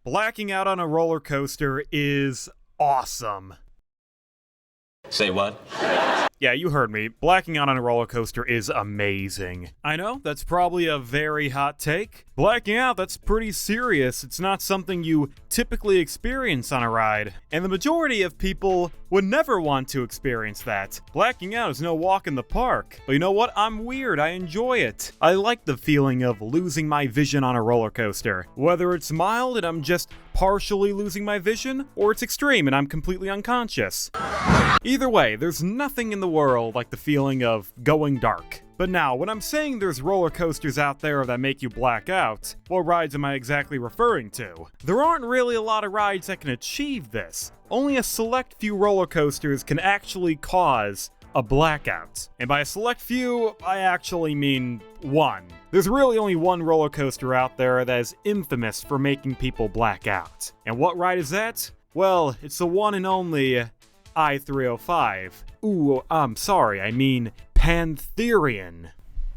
Blacking out on a roller coaster is awesome. Say what? Yeah, you heard me. Blacking out on a roller coaster is amazing. I know, that's probably a very hot take. Blacking out, that's pretty serious. It's not something you typically experience on a ride. And the majority of people would never want to experience that. Blacking out is no walk in the park. But you know what? I'm weird. I enjoy it. I like the feeling of losing my vision on a roller coaster. Whether it's mild and I'm just partially losing my vision, or it's extreme and I'm completely unconscious. Either way, there's nothing in the world like the feeling of going dark. But now, when I'm saying there's roller coasters out there that make you black out, what rides am I exactly referring to? There aren't really a lot of rides that can achieve this. Only a select few roller coasters can actually cause a blackout. And by a select few, I actually mean one. There's really only one roller coaster out there that is infamous for making people black out. And what ride is that? Well, it's the one and only I-305. Ooh, I'm sorry, I mean Pantherian.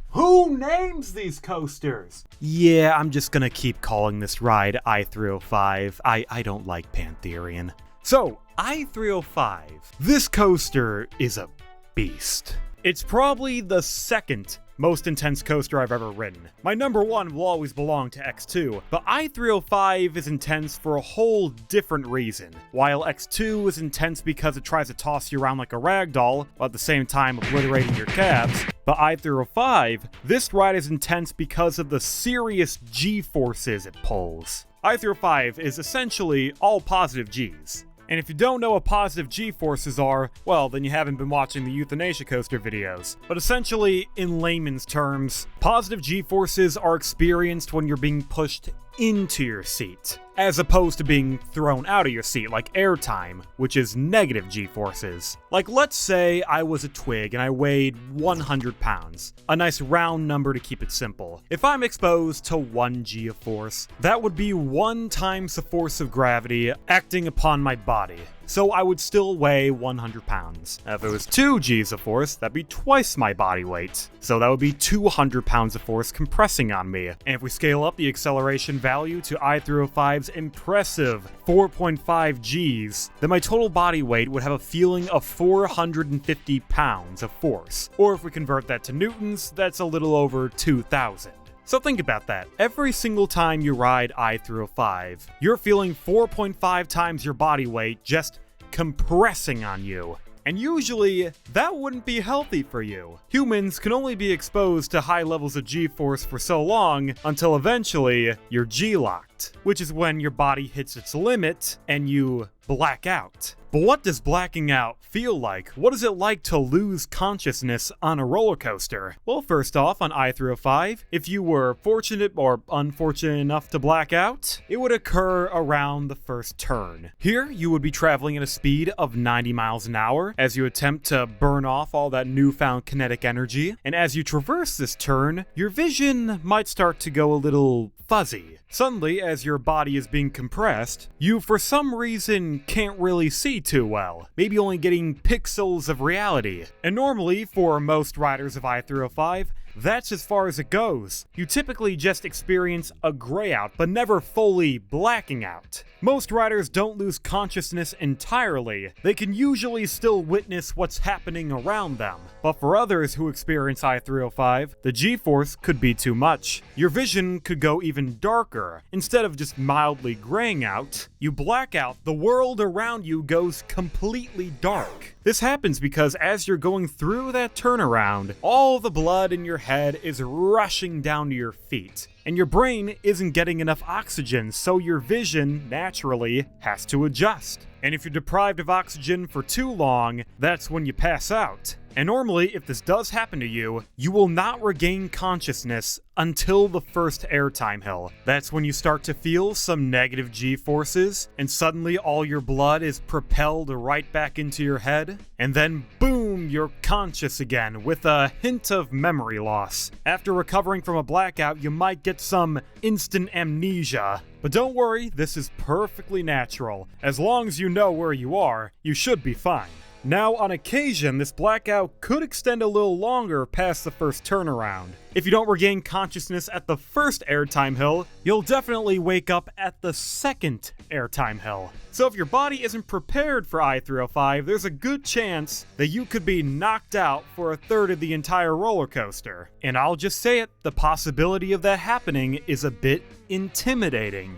Who names these coasters? Yeah, I'm just gonna keep calling this ride I-305. I don't like Pantherian. So, I-305. This coaster is a beast. It's probably the second most intense coaster I've ever ridden. My number one will always belong to X2, but I-305 is intense for a whole different reason. While X2 is intense because it tries to toss you around like a ragdoll, while at the same time obliterating your calves, but I-305, this ride is intense because of the serious G-forces it pulls. I-305 is essentially all positive Gs. And if you don't know what positive G-forces are, well, then you haven't been watching the Euthanasia Coaster videos. But essentially, in layman's terms, positive G-forces are experienced when you're being pushed into your seat, as opposed to being thrown out of your seat, like airtime, which is negative G-forces. Like, let's say I was a twig and I weighed 100 pounds, a nice round number to keep it simple. If I'm exposed to 1 G of force, that would be 1 times the force of gravity acting upon my body. So I would still weigh 100 pounds. If it was 2 Gs of force, that'd be twice my body weight. So that would be 200 pounds of force compressing on me. And if we scale up the acceleration value to I-305's impressive 4.5 Gs, then my total body weight would have a feeling of 450 pounds of force. Or if we convert that to newtons, that's a little over 2,000. So think about that. Every single time you ride I-305, you're feeling 4.5 times your body weight just compressing on you. And usually, that wouldn't be healthy for you. Humans can only be exposed to high levels of G-force for so long until eventually you're G-locked, which is when your body hits its limit and you black out. But what does blacking out feel like? What is it like to lose consciousness on a roller coaster? Well, first off, on I-305, if you were fortunate or unfortunate enough to black out, it would occur around the first turn. Here, you would be traveling at a speed of 90 miles an hour as you attempt to burn off all that newfound kinetic energy, and as you traverse this turn, your vision might start to go a little fuzzy. Suddenly, as your body is being compressed, you for some reason can't really see too well, maybe only getting pixels of reality. And normally, for most riders of I-305, that's as far as it goes. You typically just experience a gray out, but never fully blacking out. Most riders don't lose consciousness entirely. They can usually still witness what's happening around them. But for others who experience I-305, the G-force could be too much. Your vision could go even darker. Instead of just mildly graying out, you black out, the world around you goes completely dark. This happens because as you're going through that turnaround, all the blood in your head is rushing down to your feet, and your brain isn't getting enough oxygen, so your vision, naturally, has to adjust. And if you're deprived of oxygen for too long, that's when you pass out. And normally, if this does happen to you, you will not regain consciousness until the first airtime hill. That's when you start to feel some negative G-forces, and suddenly all your blood is propelled right back into your head, and then boom, you're conscious again with a hint of memory loss. After recovering from a blackout, you might get some instant amnesia. But don't worry, this is perfectly natural. As long as you know where you are, you should be fine. Now, on occasion, this blackout could extend a little longer past the first turnaround. If you don't regain consciousness at the first airtime hill, you'll definitely wake up at the second airtime hill. So if your body isn't prepared for I-305, there's a good chance that you could be knocked out for a third of the entire roller coaster. And I'll just say it, the possibility of that happening is a bit intimidating.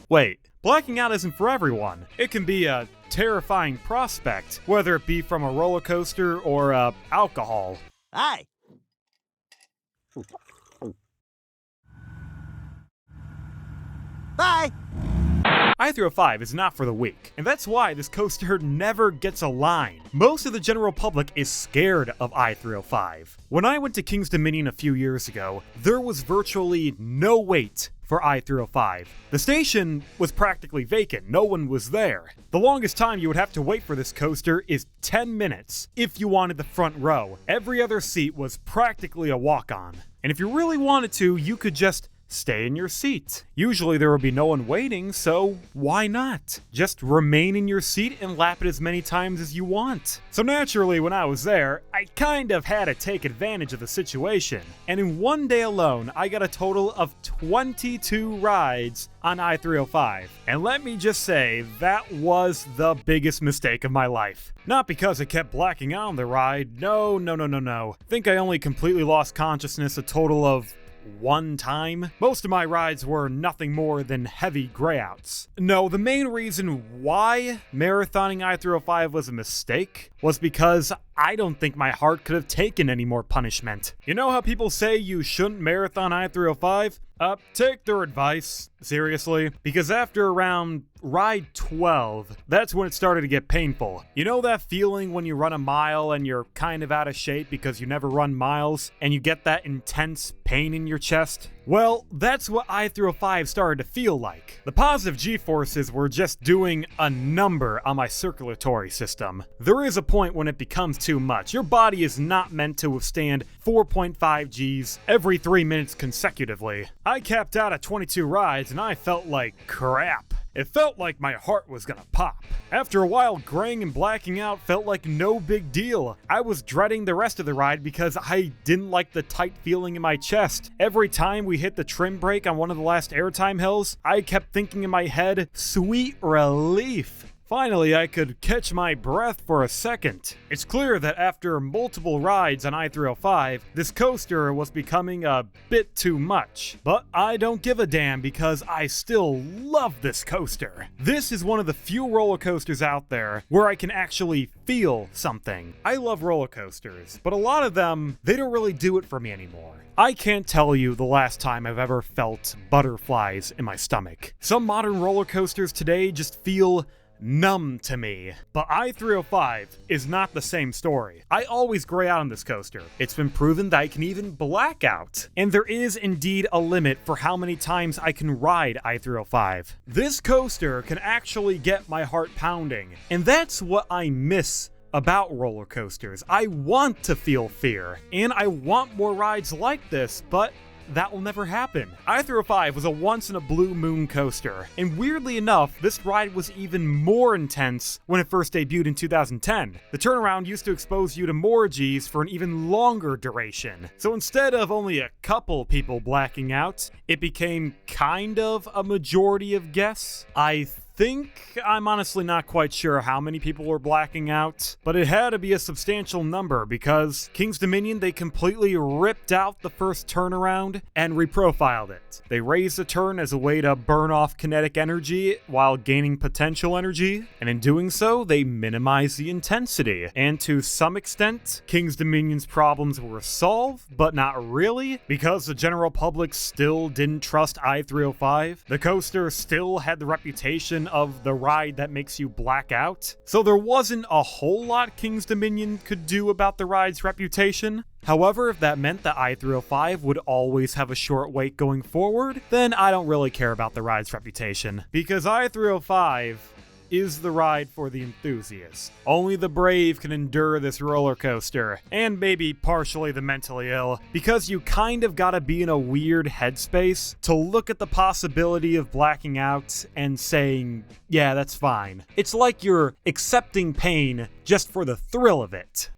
Wait, blacking out isn't for everyone. It can be a terrifying prospect, whether it be from a roller coaster or alcohol. Hi. Bye. I-305 is not for the weak, and that's why this coaster never gets a line. Most of the general public is scared of I-305. When I went to King's Dominion a few years ago, there was virtually no wait for I-305. The station was practically vacant, no one was there. The longest time you would have to wait for this coaster is 10 minutes if you wanted the front row. Every other seat was practically a walk-on. And if you really wanted to, you could just stay in your seat. Usually there would be no one waiting, so why not? Just remain in your seat and lap it as many times as you want. So naturally, when I was there, I kind of had to take advantage of the situation. And in one day alone, I got a total of 22 rides on I-305. And let me just say, that was the biggest mistake of my life. Not because I kept blacking out on the ride, no. I think I only completely lost consciousness a total of one time. Most of my rides were nothing more than heavy grayouts. No, the main reason why marathoning I-305 was a mistake was because I don't think my heart could have taken any more punishment. You know how people say you shouldn't marathon I-305? Take their advice, seriously. Because after around ride 12, that's when it started to get painful. You know that feeling when you run a mile and you're kind of out of shape because you never run miles, and you get that intense pain in your chest? Well, that's what I-305 started to feel like. The positive G-forces were just doing a number on my circulatory system. There is a point when it becomes too much. Your body is not meant to withstand 4.5 Gs every 3 minutes consecutively. I capped out at 22 rides and I felt like crap. It felt like my heart was gonna pop. After a while, graying and blacking out felt like no big deal. I was dreading the rest of the ride because I didn't like the tight feeling in my chest. Every time we hit the trim brake on one of the last airtime hills, I kept thinking in my head, sweet relief. Finally, I could catch my breath for a second. It's clear that after multiple rides on I-305, this coaster was becoming a bit too much. But I don't give a damn because I still love this coaster. This is one of the few roller coasters out there where I can actually feel something. I love roller coasters, but a lot of them, they don't really do it for me anymore. I can't tell you the last time I've ever felt butterflies in my stomach. Some modern roller coasters today just feel numb to me. But I-305 is not the same story. I always gray out on this coaster. It's been proven that I can even black out. And there is indeed a limit for how many times I can ride I-305. This coaster can actually get my heart pounding. And that's what I miss about roller coasters. I want to feel fear. And I want more rides like this, but that will never happen. I-305 was a once-in-a-blue-moon coaster, and weirdly enough, this ride was even more intense when it first debuted in 2010. The turnaround used to expose you to more Gs for an even longer duration. So instead of only a couple people blacking out, it became kind of a majority of guests. I'm honestly not quite sure how many people were blacking out, but it had to be a substantial number because King's Dominion, they completely ripped out the first turnaround and reprofiled it. They raised the turn as a way to burn off kinetic energy while gaining potential energy, and in doing so, they minimized the intensity. And to some extent, King's Dominion's problems were solved, but not really, because the general public still didn't trust I-305. The coaster still had the reputation of the ride that makes you black out. So there wasn't a whole lot King's Dominion could do about the ride's reputation. However, if that meant that I-305 would always have a short wait going forward, then I don't really care about the ride's reputation. Because I-305 is the ride for the enthusiasts. Only the brave can endure this roller coaster, and maybe partially the mentally ill, because you kind of gotta be in a weird headspace to look at the possibility of blacking out and saying, yeah, that's fine. It's like you're accepting pain just for the thrill of it.